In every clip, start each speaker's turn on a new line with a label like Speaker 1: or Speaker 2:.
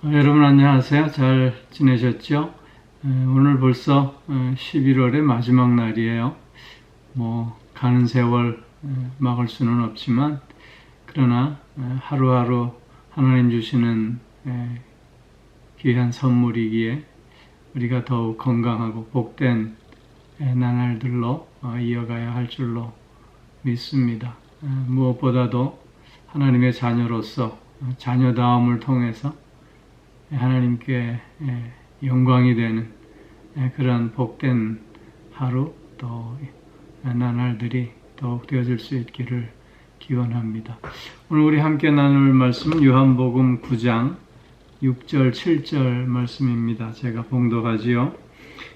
Speaker 1: 여러분 안녕하세요. 잘 지내셨죠? 오늘 벌써 11월의 마지막 날이에요. 가는 세월 막을 수는 없지만 그러나 하루하루 하나님 주시는 귀한 선물이기에 우리가 더욱 건강하고 복된 나날들로 이어가야 할 줄로 믿습니다. 무엇보다도 하나님의 자녀로서 자녀다움을 통해서 하나님께 영광이 되는 그런 복된 하루 또 나날들이 더욱 되어질 수 있기를 기원합니다. 오늘 우리 함께 나눌 말씀은 요한복음 9장 6절 7절 말씀입니다. 제가 봉독하지요.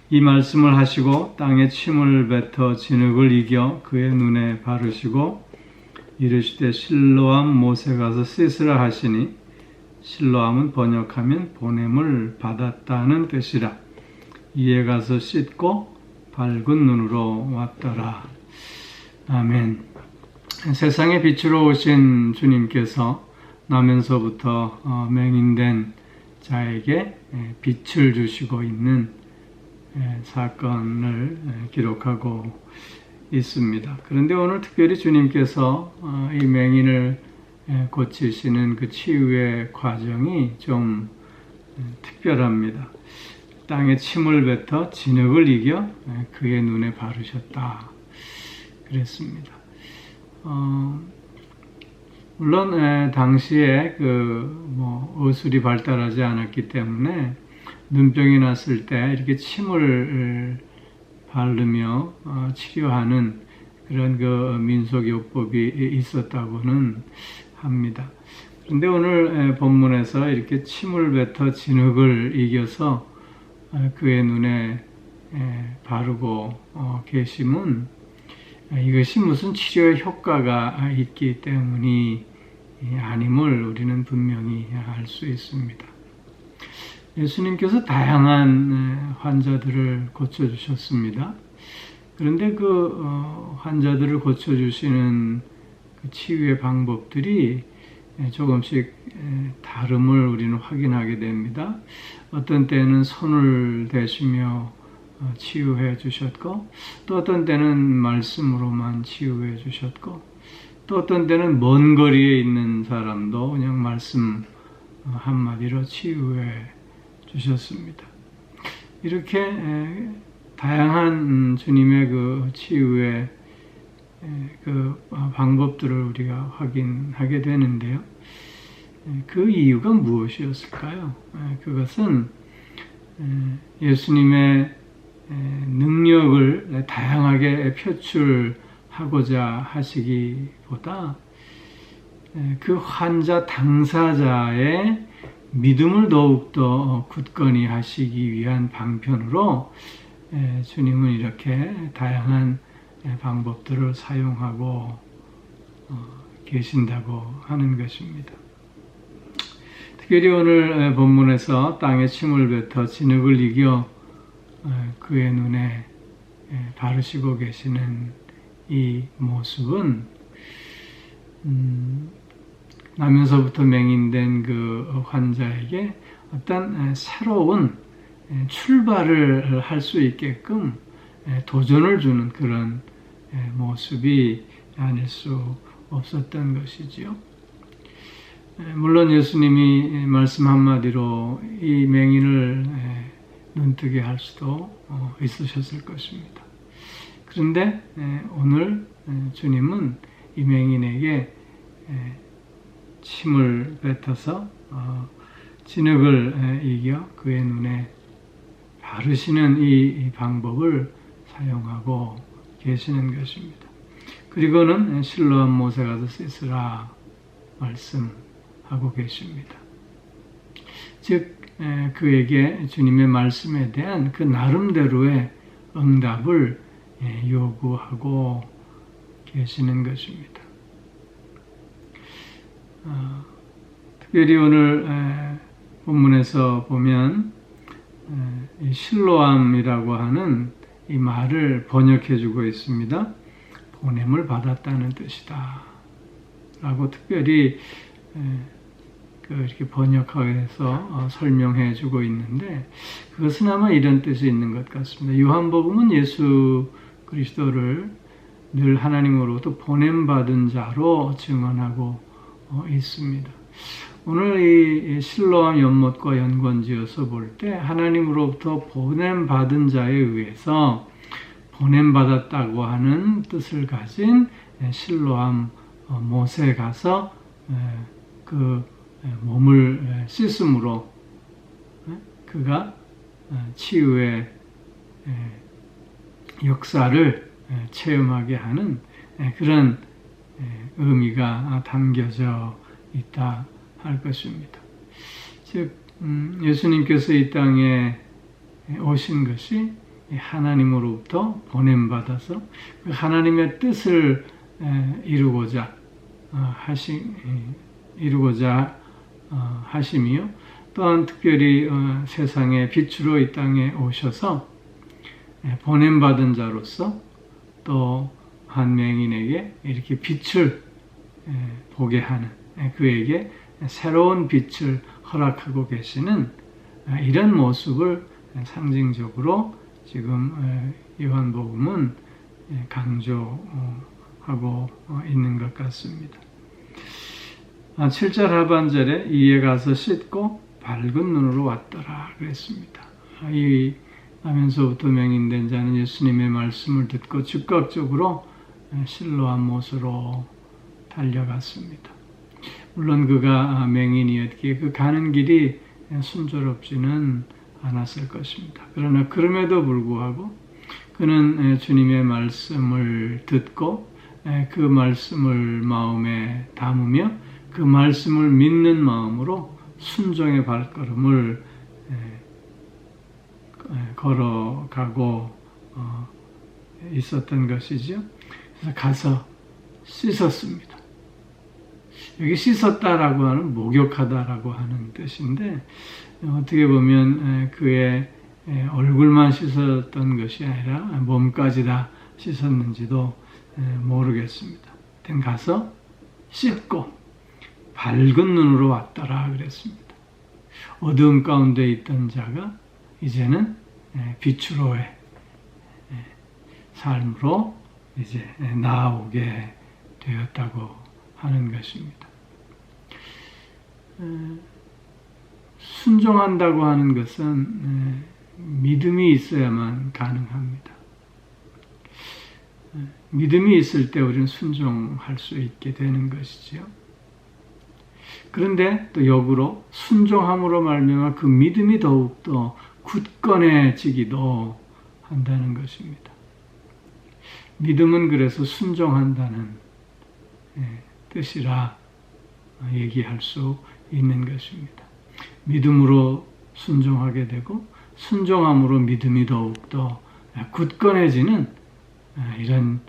Speaker 1: 이 말씀을 하시고 땅에 침을 뱉어 진흙을 이겨 그의 눈에 바르시고 이르시되 실로암 못에 가서 씻으라 하시니 실로암은 번역하면 보냄을 받았다는 뜻이라. 이에 가서 씻고 밝은 눈으로 왔더라. 아멘. 세상의 빛으로 오신 주님께서 나면서부터 맹인된 자에게 빛을 주시고 있는 사건을 기록하고 있습니다. 그런데 오늘 특별히 주님께서 이 맹인을 고치시는 그 치유의 과정이 좀 특별합니다. 땅에 침을 뱉어 진흙을 이겨 그의 눈에 바르셨다. 그랬습니다. 물론 당시에 의술이 발달하지 않았기 때문에 눈병이 났을 때 이렇게 침을 바르며 치료하는 그런 그 민속요법이 있었다고는 합니다. 그런데 오늘 본문에서 이렇게 침을 뱉어 진흙을 이겨서 그의 눈에 바르고 계심은 이것이 무슨 치료의 효과가 있기 때문이 아님을 우리는 분명히 알 수 있습니다. 예수님께서 다양한 환자들을 고쳐주셨습니다. 그런데 그 환자들을 고쳐주시는 그 치유의 방법들이 조금씩 다름을 우리는 확인하게 됩니다. 어떤 때는 손을 대시며 치유해 주셨고, 또 어떤 때는 말씀으로만 치유해 주셨고, 또 어떤 때는 먼 거리에 있는 사람도 그냥 말씀 한마디로 치유해 주셨습니다. 이렇게 다양한 주님의 그 치유의 그 방법들을 우리가 확인하게 되는데요. 그 이유가 무엇이었을까요? 그것은 예수님의 능력을 다양하게 표출하고자 하시기보다 그 환자 당사자의 믿음을 더욱더 굳건히 하시기 위한 방편으로 주님은 이렇게 다양한 방법들을 사용하고 계신다고 하는 것입니다. 특별히 오늘 본문에서 땅에 침을 뱉어 진흙을 이겨 그의 눈에 바르시고 계시는 이 모습은 나면서부터 맹인된 그 환자에게 어떤 새로운 출발을 할 수 있게끔 도전을 주는 그런 모습이 아닐 수 없었던 것이지요. 물론 예수님이 말씀 한마디로 이 맹인을 눈뜨게 할 수도 있으셨을 것입니다. 그런데 오늘 주님은 이 맹인에게 침을 뱉어서 진흙을 이겨 그의 눈에 바르시는 이 방법을 사용하고 계시는 것입니다. 그리고는 실로암 못에 가서 씻으라 말씀하고 계십니다. 즉 그에게 주님의 말씀에 대한 그 나름대로의 응답을 요구하고 계시는 것입니다. 특별히 오늘 본문에서 보면 실로암이라고 하는 이 말을 번역해주고 있습니다. 보냄을 받았다는 뜻이다 라고 특별히 이렇게 번역해서 설명해 주고 있는데 그것은 아마 이런 뜻이 있는 것 같습니다. 요한복음은 예수 그리스도를 늘 하나님으로부터 보냄받은 자로 증언하고 있습니다. 오늘 이 실로암 연못과 연관지어서 볼 때 하나님으로부터 보냄받은 자에 의해서 보냄받았다고 하는 뜻을 가진 실로암 못에 가서 그 몸을 씻음으로 그가 치유의 역사를 체험하게 하는 그런 의미가 담겨져 있다 할 것입니다. 즉 예수님께서 이 땅에 오신 것이 하나님으로부터 보냄받아서 그 하나님의 뜻을 이루고자 하심이요. 또한 특별히 세상의 빛으로 이 땅에 오셔서 보냄받은 자로서 또 한 맹인에게 이렇게 빛을 보게 하는 그에게 새로운 빛을 허락하고 계시는 이런 모습을 상징적으로 지금 요한복음은 강조하고 있는 것 같습니다. 7절 하반절에 이에 가서 씻고 밝은 눈으로 왔더라 그랬습니다. 이 하면서부터 맹인된 자는 예수님의 말씀을 듣고 즉각적으로 실로암 못으로 달려갔습니다. 물론 그가 맹인이었기에 그 가는 길이 순조롭지는 않았을 것입니다. 그러나 그럼에도 불구하고 그는 주님의 말씀을 듣고 그 말씀을 마음에 담으며 그 말씀을 믿는 마음으로 순종의 발걸음을 걸어가고 있었던 것이죠. 그래서 가서 씻었습니다. 여기 씻었다라고 하는 목욕하다라고 하는 뜻인데 어떻게 보면 그의 얼굴만 씻었던 것이 아니라 몸까지 다 씻었는지도 모르겠습니다. 하여튼 가서 씻고 밝은 눈으로 왔더라 그랬습니다. 어두움 가운데 있던 자가 이제는 빛으로의 삶으로 이제 나아오게 되었다고 하는 것입니다. 순종한다고 하는 것은 믿음이 있어야만 가능합니다. 믿음이 있을 때 우리는 순종할 수 있게 되는 것이지요. 그런데 또 역으로 순종함으로 말미암아 그 믿음이 더욱더 굳건해지기도 한다는 것입니다. 믿음은 그래서 순종한다는 뜻이라 얘기할 수 있는 것입니다. 믿음으로 순종하게 되고 순종함으로 믿음이 더욱더 굳건해지는 이런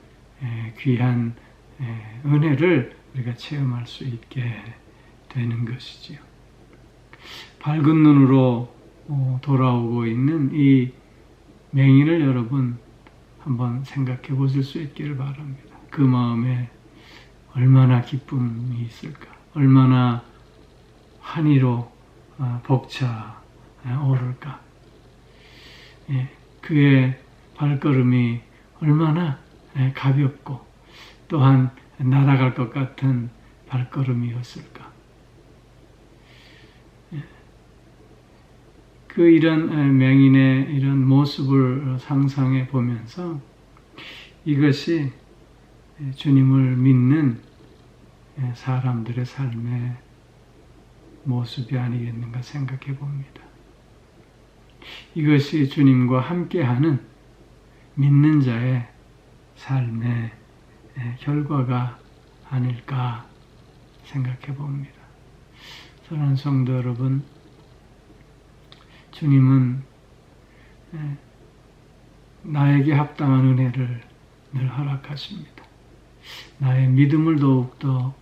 Speaker 1: 귀한 은혜를 우리가 체험할 수 있게 되는 것이지요. 밝은 눈으로 돌아오고 있는 이 맹인을 여러분 한번 생각해 보실 수 있기를 바랍니다. 그 마음에 얼마나 기쁨이 있을까? 얼마나 환희로 벅차오를까? 그의 발걸음이 얼마나 가볍고 또한 날아갈 것 같은 발걸음이었을까? 그 이런 맹인의 이런 모습을 상상해 보면서 이것이 주님을 믿는 사람들의 삶의 모습이 아니겠는가 생각해 봅니다. 이것이 주님과 함께하는 믿는 자의 삶의 결과가 아닐까 생각해 봅니다. 사랑하는 성도 여러분, 주님은 나에게 합당한 은혜를 늘 허락하십니다. 나의 믿음을 더욱더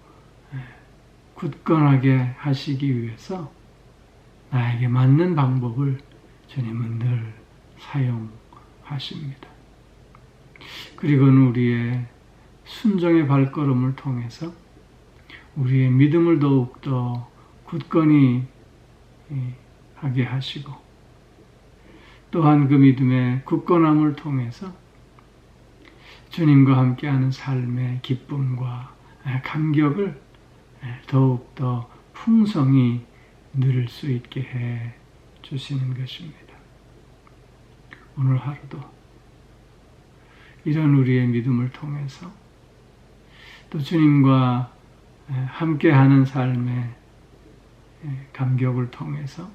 Speaker 1: 굳건하게 하시기 위해서 나에게 맞는 방법을 주님은 늘 사용하십니다. 그리고는 우리의 순종의 발걸음을 통해서 우리의 믿음을 더욱더 굳건히 하게 하시고, 또한 그 믿음의 굳건함을 통해서 주님과 함께하는 삶의 기쁨과 감격을 더욱더 풍성히 누릴 수 있게 해 주시는 것입니다. 오늘 하루도 이런 우리의 믿음을 통해서 또 주님과 함께하는 삶의 감격을 통해서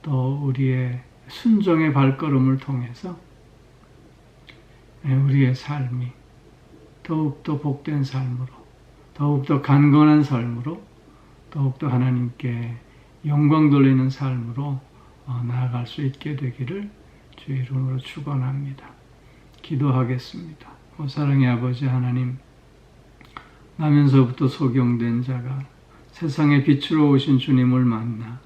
Speaker 1: 또 우리의 순종의 발걸음을 통해서 우리의 삶이 더욱더 복된 삶으로, 더욱더 간건한 삶으로, 더욱더 하나님께 영광 돌리는 삶으로 나아갈 수 있게 되기를 주의 이름으로 축원합니다. 기도하겠습니다. 사랑의 아버지 하나님, 나면서부터 소경된 자가 세상의 빛으로 오신 주님을 만나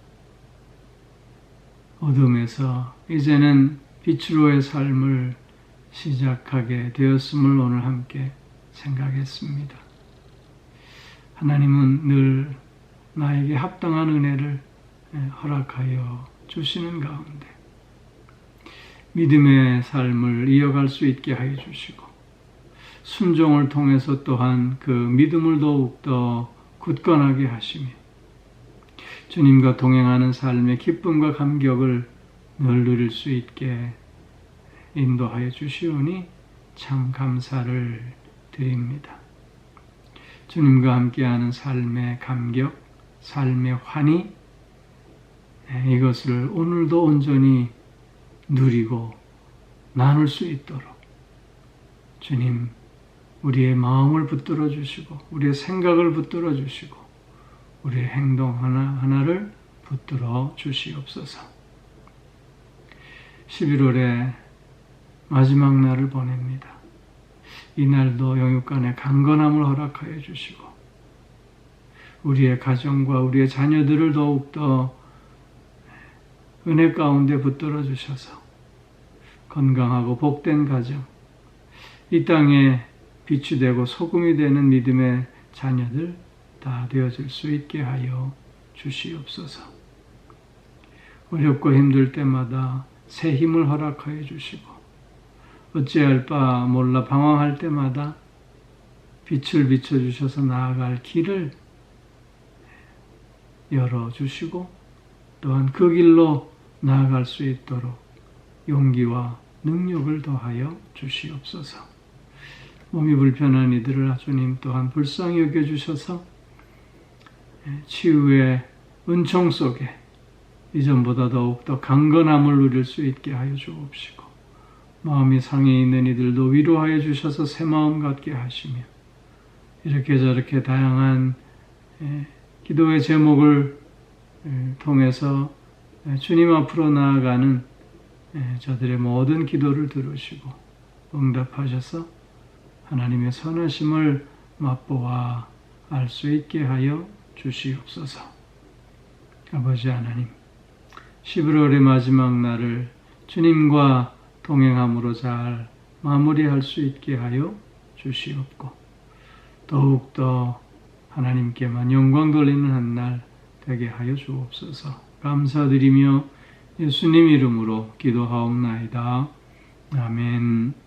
Speaker 1: 어둠에서 이제는 빛으로의 삶을 시작하게 되었음을 오늘 함께 생각했습니다. 하나님은 늘 나에게 합당한 은혜를 허락하여 주시는 가운데 믿음의 삶을 이어갈 수 있게 하여 주시고, 순종을 통해서 또한 그 믿음을 더욱더 굳건하게 하시며 주님과 동행하는 삶의 기쁨과 감격을 늘 누릴 수 있게 인도하여 주시오니 참 감사를 드립니다. 주님과 함께하는 삶의 감격, 삶의 환희, 이것을 오늘도 온전히 누리고 나눌 수 있도록 주님, 우리의 마음을 붙들어 주시고 우리의 생각을 붙들어 주시고 우리의 행동 하나하나를 붙들어 주시옵소서. 11월의 마지막 날을 보냅니다. 이 날도 영육간의 강건함을 허락하여 주시고 우리의 가정과 우리의 자녀들을 더욱더 은혜 가운데 붙들어 주셔서 건강하고 복된 가정, 이 땅에 빛이 되고 소금이 되는 믿음의 자녀들 다 되어질 수 있게 하여 주시옵소서. 어렵고 힘들 때마다 새 힘을 허락하여 주시고 어찌할 바 몰라 방황할 때마다 빛을 비춰주셔서 나아갈 길을 열어주시고 또한 그 길로 나아갈 수 있도록 용기와 능력을 더하여 주시옵소서. 몸이 불편한 이들을 주님 또한 불쌍히 여겨주셔서 치유의 은총 속에 이전보다 더욱더 강건함을 누릴 수 있게 하여 주옵시고 마음이 상해 있는 이들도 위로하여 주셔서 새 마음 갖게 하시며 이렇게 저렇게 다양한 기도의 제목을 통해서 주님 앞으로 나아가는 저들의 모든 기도를 들으시고 응답하셔서 하나님의 선하심을 맛보아 알 수 있게 하여 주시옵소서. 아버지 하나님, 11월의 마지막 날을 주님과 동행함으로 잘 마무리할 수 있게 하여 주시옵고 더욱더 하나님께만 영광 돌리는 한 날 되게 하여 주옵소서. 감사드리며 예수님 이름으로 기도하옵나이다. 아멘.